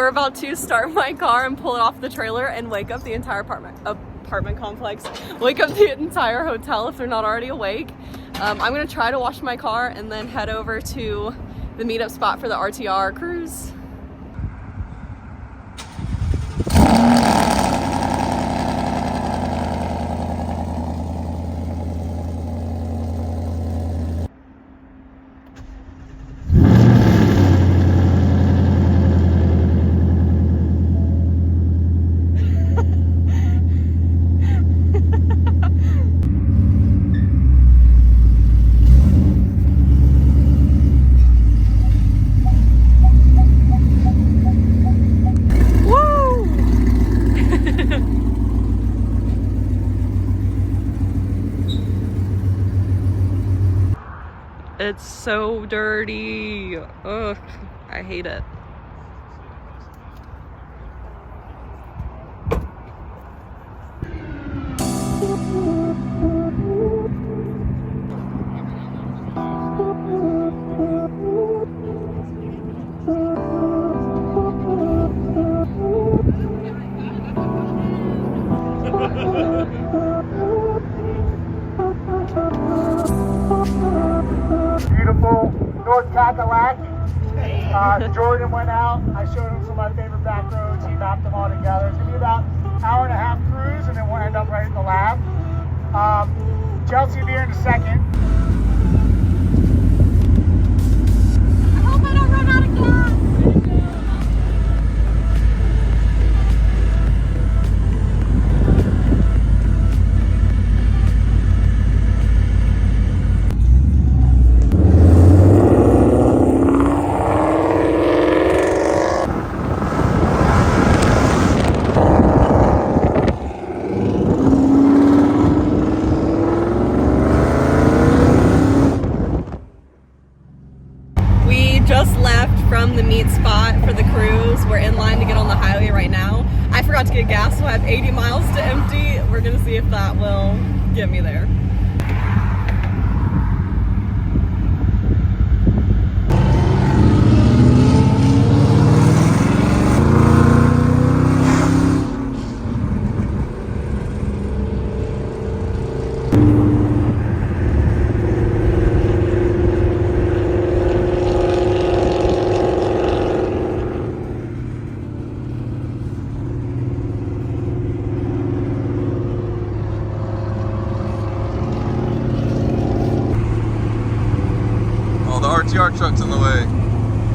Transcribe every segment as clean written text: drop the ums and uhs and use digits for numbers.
we're about to start my car and pull it off the trailer and wake up the entire apartment complex. Wake up the entire hotel if they're not already awake. I'm gonna try to wash my car and then head over to the meetup spot for the RTR cruise. It's so dirty. Ugh, I hate it. Beautiful North Kakalaki. Jordan went out. I showed him some of my favorite back roads. He mapped them all together. It's going to be about an hour and a half cruise, and then we'll end up right at the lab. Chelsea will be here in a second. I hope I don't run out of gas. Just left from the meet spot for the cruise. We're in line to get on the highway right now. I forgot to get gas, so I have 80 miles to empty. We're gonna see if that will get me there. The RTR truck's in the way.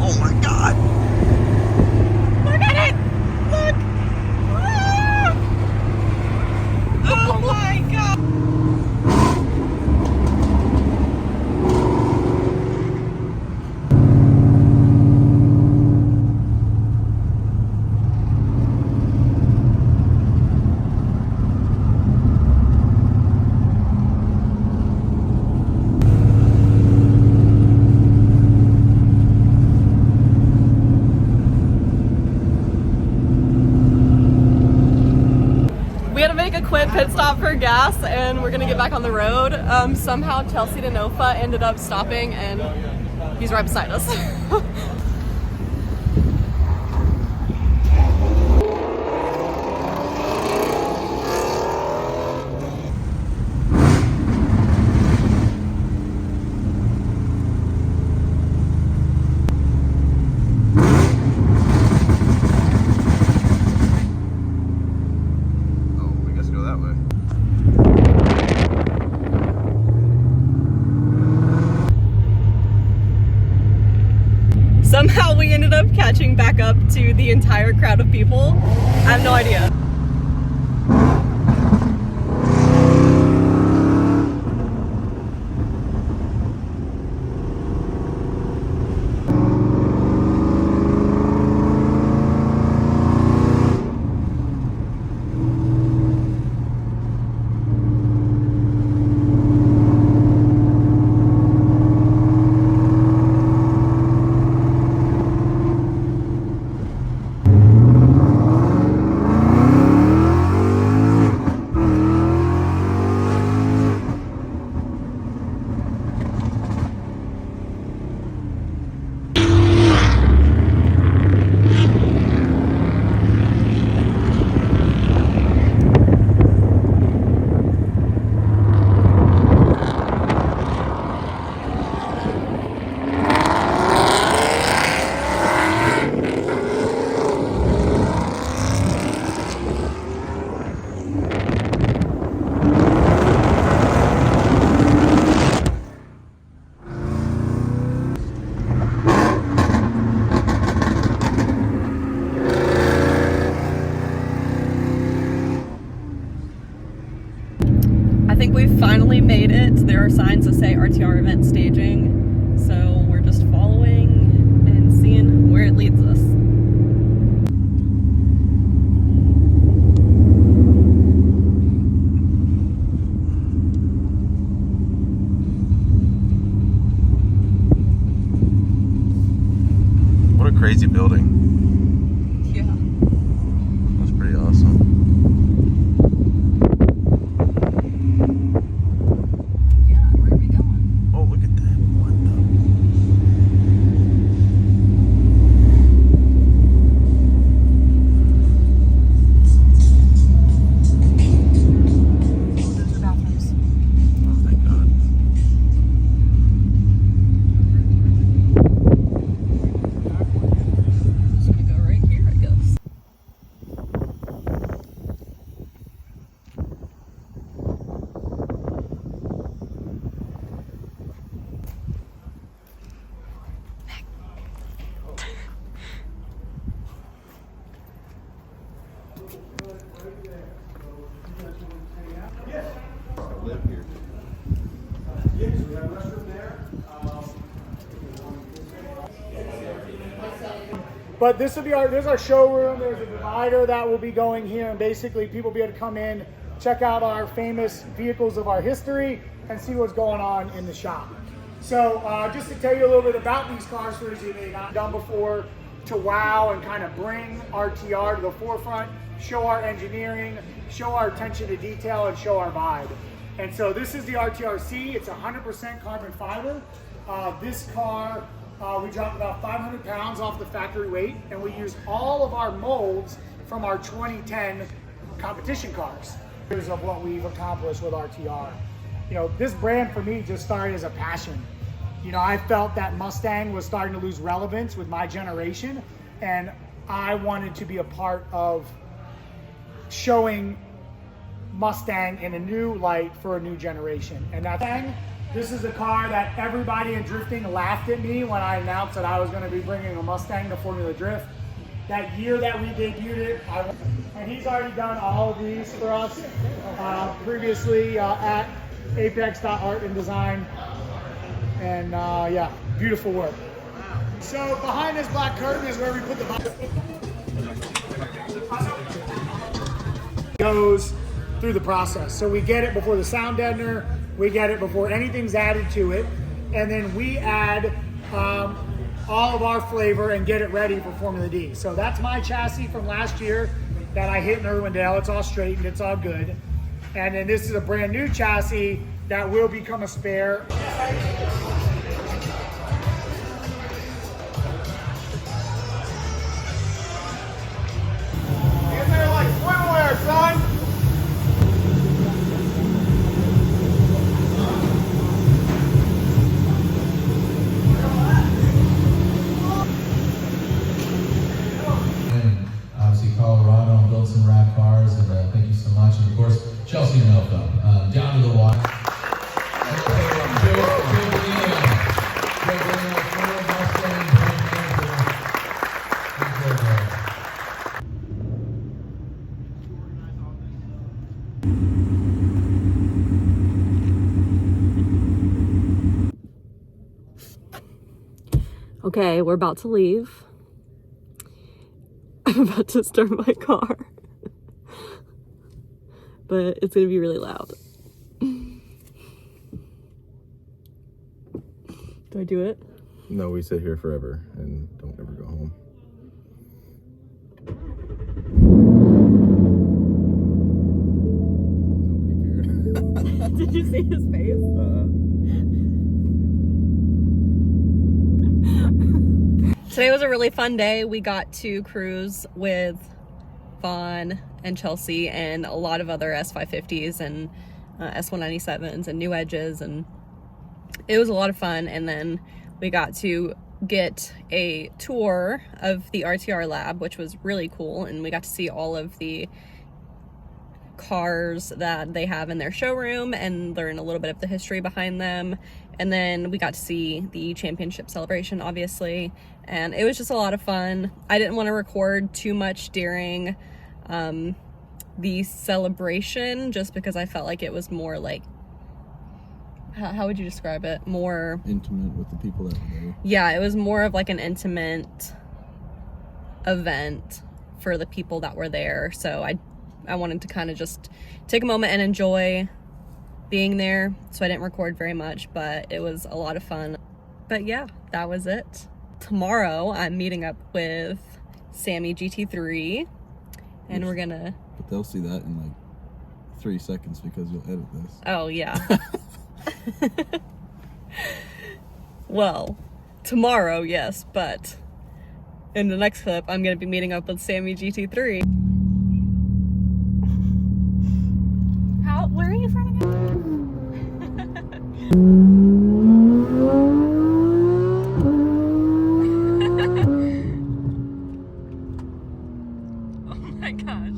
Oh my God! Look at it! Look! Ah! Oh my God! Pit stop for gas, and we're gonna get back on the road. Somehow Chelsea Denofa ended up stopping, and he's right beside us. Somehow we ended up catching back up to the entire crowd of people. I have no idea. say RTR event staging. So we're just following and seeing where it leads us. What a crazy building. Yeah. That's pretty awesome. Yeah, where are we going? Oh, look at that. What the? Oh, those are bathrooms. Oh, thank God. Just gonna go right here, I guess. Live here. But this will be there's our showroom. There's a divider that will be going here, and basically people will be able to come in, check out our famous vehicles of our history, and see what's going on in the shop. So just to tell you a little bit about these cars for those of you that have not done before, to wow and kind of bring RTR to the forefront, show our engineering, show our attention to detail, and show our vibe. And so this is the RTRC. It's 100% carbon fiber. This car, we dropped about 500 pounds off the factory weight, and we used all of our molds from our 2010 competition cars. Here's of what we've accomplished with RTR. You know, this brand for me just started as a passion. You know, I felt that Mustang was starting to lose relevance with my generation, and I wanted to be a part of showing Mustang in a new light for a new generation. And that thing, this is a car that everybody in drifting laughed at me when I announced that I was going to be bringing a Mustang to Formula Drift. That year that we debuted it, and he's already done all of these for us previously at apex.art and design. And yeah, beautiful work. So behind this black curtain is where we put the goes through the process. So we get it before the sound deadener, we get it before anything's added to it, and then we add all of our flavor and get it ready for Formula D. So that's my chassis from last year that I hit in Irwindale. It's all straightened, it's all good. And then this is a brand new chassis that will become a spare. In there like swimwear, son! Obviously Colorado and built some rap cars, and thank you so much. And of course, Chelsea Melko, down to the wire. Okay, we're about to leave. I'm about to start my car. But it's gonna be really loud. Do I do it? No, we sit here forever and don't ever go home. Nobody cared. Did you see his face? Today was a really fun day. We got to cruise with Vaughn and Chelsea and a lot of other S550s and S197s and new edges, and it was a lot of fun. And then we got to get a tour of the RTR lab, which was really cool, and we got to see all of the cars that they have in their showroom and learn a little bit of the history behind them. And then we got to see the championship celebration, obviously, and it was just a lot of fun. I didn't want to record too much during the celebration just because I felt like it was more like how would you describe it? More intimate with the people that were there. Yeah, it was more of like an intimate event for the people that were there. So I wanted to kind of just take a moment and enjoy being there. So I didn't record very much, but it was a lot of fun. But yeah, that was it. Tomorrow I'm meeting up with Sammy GT3 and we're gonna... But they'll see that in like 3 seconds because you'll edit this. Oh yeah. Well, tomorrow, yes, but in the next clip, I'm gonna be meeting up with Sammy GT3. Where are you from again? Oh my gosh.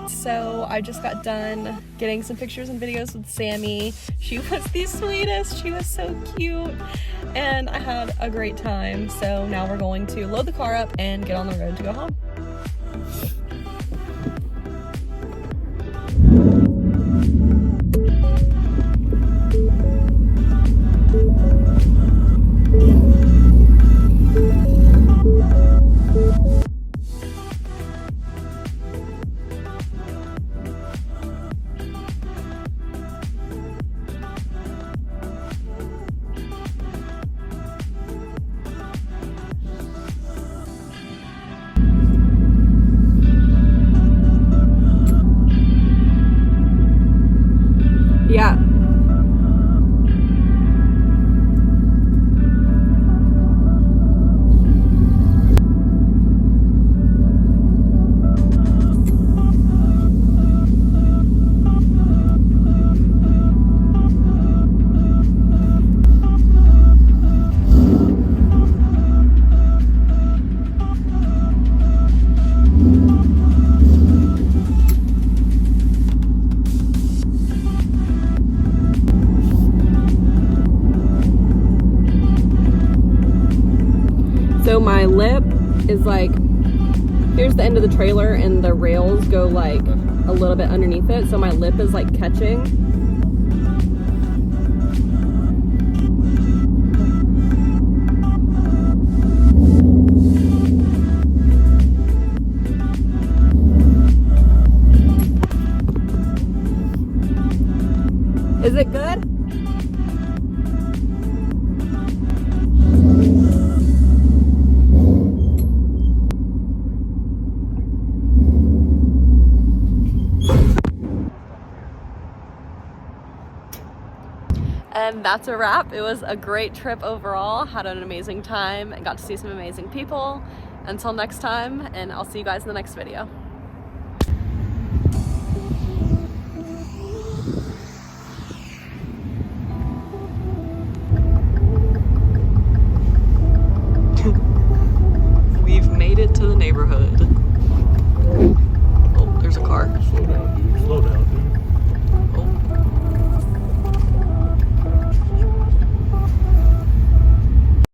So I just got done getting some pictures and videos with Sammy. She was the sweetest. She was so cute and I had a great time. So now we're going to load the car up and get on the road to go home. Yeah. So my lip is like, here's the end of the trailer and the rails go like a little bit underneath it. So my lip is like catching. Is it good? And that's a wrap. It was a great trip overall. Had an amazing time and got to see some amazing people. Until next time, and I'll see you guys in the next video.